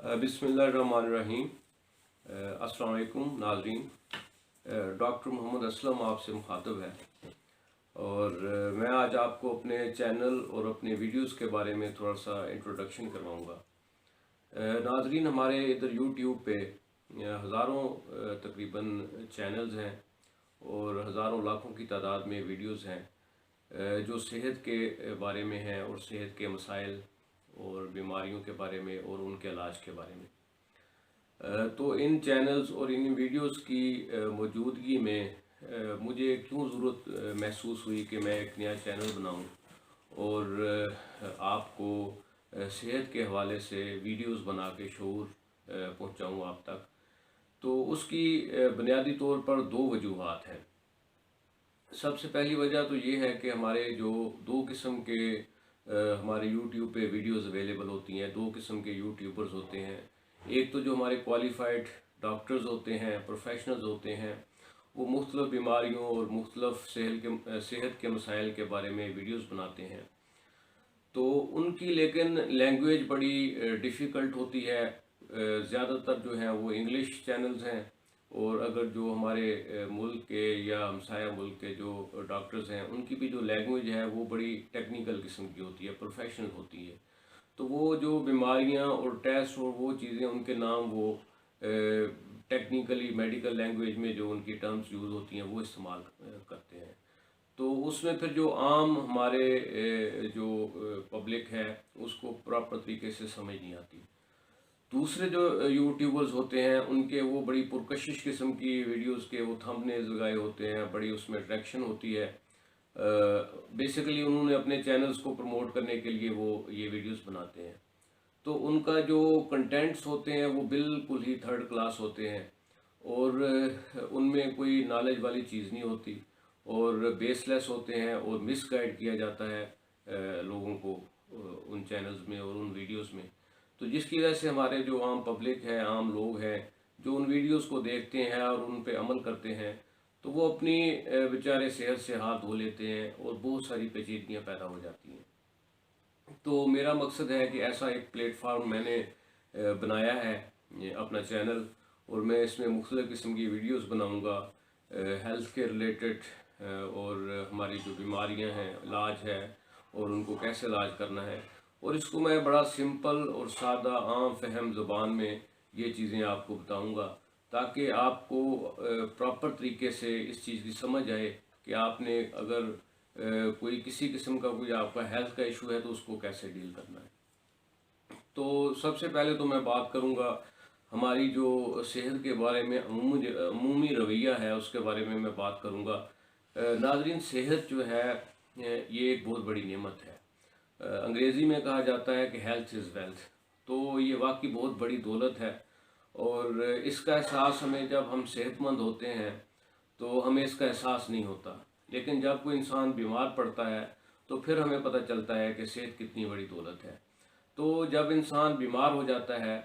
बिस्मिल्लाहिर्रहमानिर्रहीम। अस्सलाम वालेकुम नाज़रीन। डॉक्टर मोहम्मद असलम आपसे मुखातब है और मैं आज आपको अपने चैनल और अपने वीडियोस के बारे में थोड़ा सा इंट्रोडक्शन करवाऊँगा। नाज़रीन, हमारे इधर यूट्यूब पे हज़ारों तकरीबन चैनल्स हैं और हज़ारों लाखों की तादाद में वीडियोस हैं जो सेहत के बारे में हैं और सेहत के मसाइल और बीमारियों के बारे में और उनके इलाज के बारे में। तो इन चैनल्स और इन वीडियोस की मौजूदगी में मुझे क्यों ज़रूरत महसूस हुई कि मैं एक नया चैनल बनाऊं और आपको सेहत के हवाले से वीडियोस बना के शऊर पहुंचाऊं आप तक। तो उसकी बुनियादी तौर पर दो वजूहात हैं। सबसे पहली वजह तो ये है कि हमारे जो दो किस्म के हमारे यूट्यूब पे वीडियोस अवेलेबल होती हैं। दो किस्म के यूट्यूबर्स होते हैं। एक तो जो हमारे क्वालिफाइड डॉक्टर्स होते हैं, प्रोफेशनल्स होते हैं, वो मुख्तलिफ बीमारियों और मुख्तलिफ सेहत के मसाइल के बारे में वीडियोस बनाते हैं। तो उनकी लेकिन लैंग्वेज बड़ी डिफ़िकल्ट होती है। ज़्यादातर जो हैं वो इंग्लिश चैनल्स हैं और अगर जो हमारे मुल्क के या हमसाया मुल्क के जो डॉक्टर्स हैं उनकी भी जो लैंग्वेज है वो बड़ी टेक्निकल किस्म की होती है, प्रोफेशनल होती है। तो वो जो बीमारियां और टेस्ट और वो चीज़ें उनके नाम वो टेक्निकली मेडिकल लैंग्वेज में जो उनकी टर्म्स यूज़ होती हैं वो इस्तेमाल करते हैं। तो उसमें फिर जो आम हमारे जो पब्लिक है उसको प्रॉपर तरीके से समझ नहीं आती। दूसरे जो यूट्यूबर्स होते हैं उनके वो बड़ी पुरकशिश किस्म की वीडियोस के वो थंबनेल्स लगाए होते हैं, बड़ी उसमें अट्रैक्शन होती है। बेसिकली उन्होंने अपने चैनल्स को प्रमोट करने के लिए वो ये वीडियोस बनाते हैं। तो उनका जो कंटेंट्स होते हैं वो बिल्कुल ही थर्ड क्लास होते हैं और उनमें कोई नॉलेज वाली चीज़ नहीं होती और बेसलेस होते हैं और मिसगाइड किया जाता है लोगों को उन चैनल्स में और उन वीडियोस में। तो जिसकी वजह से हमारे जो आम पब्लिक है, आम लोग हैं जो उन वीडियोस को देखते हैं और उन पे अमल करते हैं, तो वो अपनी बेचारे सेहत से हाथ धो लेते हैं और बहुत सारी पेचीदगियाँ पैदा हो जाती हैं। तो मेरा मकसद है कि ऐसा एक प्लेटफार्म मैंने बनाया है, अपना चैनल, और मैं इसमें मुख्तलिफ़ किस्म की वीडियोस बनाऊंगा हेल्थ के रिलेटेड और हमारी जो बीमारियां हैं, इलाज है और उनको कैसे इलाज करना है। और इसको मैं बड़ा सिंपल और सादा आम फहम ज़ुबान में ये चीज़ें आपको बताऊंगा ताकि आपको प्रॉपर तरीके से इस चीज़ की समझ आए कि आपने अगर कोई किसी किस्म का कोई आपका हेल्थ का इशू है तो उसको कैसे डील करना है। तो सबसे पहले तो मैं बात करूंगा हमारी जो सेहत के बारे में अमूमी रवैया है उसके बारे में मैं बात करूंगा। नाज़रीन, सेहत जो है ये एक बहुत बड़ी नेमत है। अंग्रेज़ी में कहा जाता है कि हेल्थ इज़ वेल्थ। तो ये वाकई बहुत बड़ी दौलत है और इसका एहसास हमें जब हम सेहतमंद होते हैं तो हमें इसका एहसास नहीं होता, लेकिन जब कोई इंसान बीमार पड़ता है तो फिर हमें पता चलता है कि सेहत कितनी बड़ी दौलत है। तो जब इंसान बीमार हो जाता है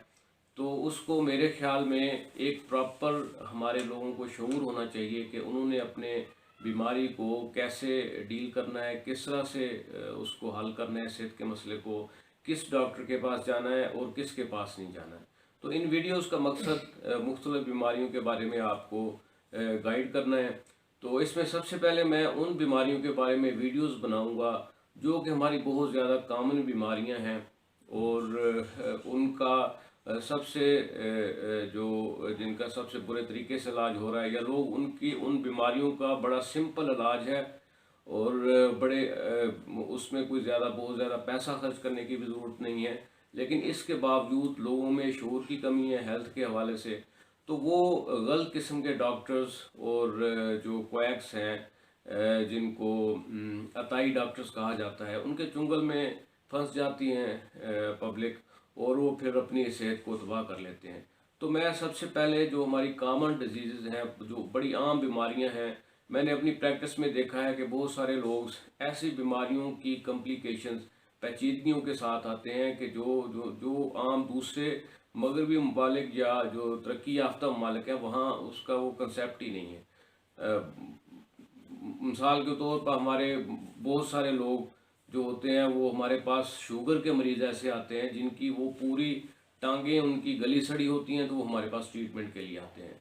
तो उसको मेरे ख्याल में एक प्रॉपर हमारे लोगों को शऊर होना चाहिए कि उन्होंने अपने बीमारी को कैसे डील करना है, किस तरह से उसको हल करना है, सेहत के मसले को किस डॉक्टर के पास जाना है और किसके पास नहीं जाना है। तो इन वीडियोस का मकसद मुख्तलिफ बीमारियों के बारे में आपको गाइड करना है। तो इसमें सबसे पहले मैं उन बीमारियों के बारे में वीडियोस बनाऊंगा जो कि हमारी बहुत ज़्यादा कॉमन बीमारियां हैं और उनका सबसे जो जिनका सबसे बुरे तरीके से इलाज हो रहा है या लोग उनकी उन बीमारियों का बड़ा सिंपल इलाज है और बड़े उसमें कोई ज़्यादा बहुत ज़्यादा पैसा खर्च करने की भी ज़रूरत नहीं है, लेकिन इसके बावजूद लोगों में शऊर की कमी है हेल्थ के हवाले से। तो वो गलत किस्म के डॉक्टर्स और जो क्वैक्स हैं जिनको अताई डॉक्टर्स कहा जाता है, उनके चुंगल में फंस जाती हैं पब्लिक और वो फिर अपनी सेहत को तबाह कर लेते हैं। तो मैं सबसे पहले जो हमारी कॉमन डिजीज़ हैं, जो बड़ी आम बीमारियां हैं, मैंने अपनी प्रैक्टिस में देखा है कि बहुत सारे लोग ऐसी बीमारियों की कम्प्लिकेशंस, पेचीदगियों के साथ आते हैं कि जो जो जो आम दूसरे मगरबी ममालिक या जो तरक्की याफ्ता ममालिक है वहाँ उसका वो कंसेप्ट ही नहीं है। मिसाल के तौर पर हमारे बहुत सारे लोग जो होते हैं वो हमारे पास शुगर के मरीज़ ऐसे आते हैं जिनकी वो पूरी ٹانگیں ان کی گلی سڑی ہوتی ہیں تو وہ ہمارے پاس ٹریٹمنٹ کے لیے آتے ہیں.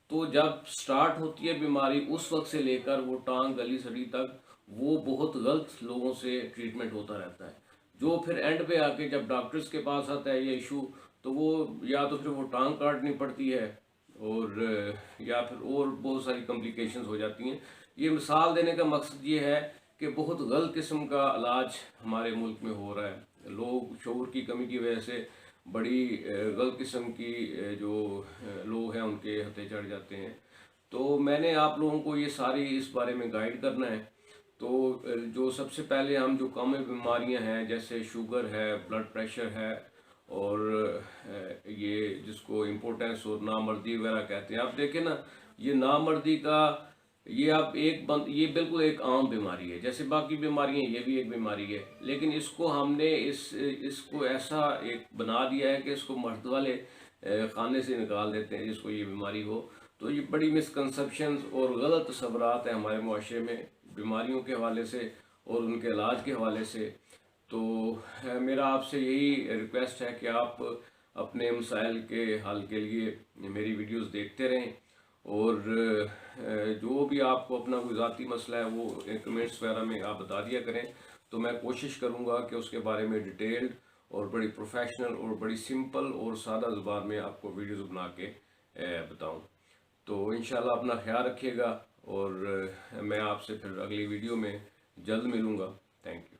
تو جب سٹارٹ ہوتی ہے بیماری اس وقت سے لے کر وہ ٹانگ گلی سڑی تک وہ بہت غلط لوگوں سے ٹریٹمنٹ ہوتا رہتا ہے، جو پھر اینڈ پہ آ کے جب ڈاکٹرز کے پاس آتا ہے یہ ایشو تو وہ یا تو پھر وہ ٹانگ کاٹنی پڑتی ہے اور یا پھر اور بہت ساری کمپلیکیشنز ہو جاتی ہیں. یہ مثال دینے کا مقصد یہ ہے کہ بہت غلط قسم کا علاج ہمارے ملک میں ہو رہا ہے. لوگ شعور کی کمی کی وجہ سے بڑی غلط قسم کی جو لوگ ہیں ان کے ہتھے چڑھ جاتے ہیں. تو میں نے آپ لوگوں کو یہ ساری اس بارے میں گائیڈ کرنا ہے. تو جو سب سے پہلے ہم جو کامن بیماریاں ہیں جیسے شوگر ہے، بلڈ پریشر ہے، اور یہ جس کو امپورٹنس اور نامردی وغیرہ کہتے ہیں. آپ دیکھیں نا یہ نامردی کا یہ اب یہ بالکل ایک عام بیماری ہے، جیسے باقی بیماریاں یہ بھی ایک بیماری ہے، لیکن اس کو ہم نے اس کو ایسا ایک بنا دیا ہے کہ اس کو مرد والے خانے سے نکال دیتے ہیں جس کو یہ بیماری ہو. تو یہ بڑی مسکنسپشنز اور غلط تصورات ہیں ہمارے معاشرے میں بیماریوں کے حوالے سے اور ان کے علاج کے حوالے سے. تو میرا آپ سے یہی ریکویسٹ ہے کہ آپ اپنے مسائل کے حل کے لیے میری ویڈیوز دیکھتے رہیں، اور جو بھی آپ کو اپنا کوئی ذاتی مسئلہ ہے وہ کمنٹس وغیرہ میں آپ بتا دیا کریں، تو میں کوشش کروں گا کہ اس کے بارے میں ڈیٹیلڈ اور بڑی پروفیشنل اور بڑی سمپل اور سادہ زبان میں آپ کو ویڈیوز بنا کے بتاؤں. تو انشاءاللہ اپنا خیال رکھیے گا، اور میں آپ سے پھر اگلی ویڈیو میں جلد ملوں گا. Thank you.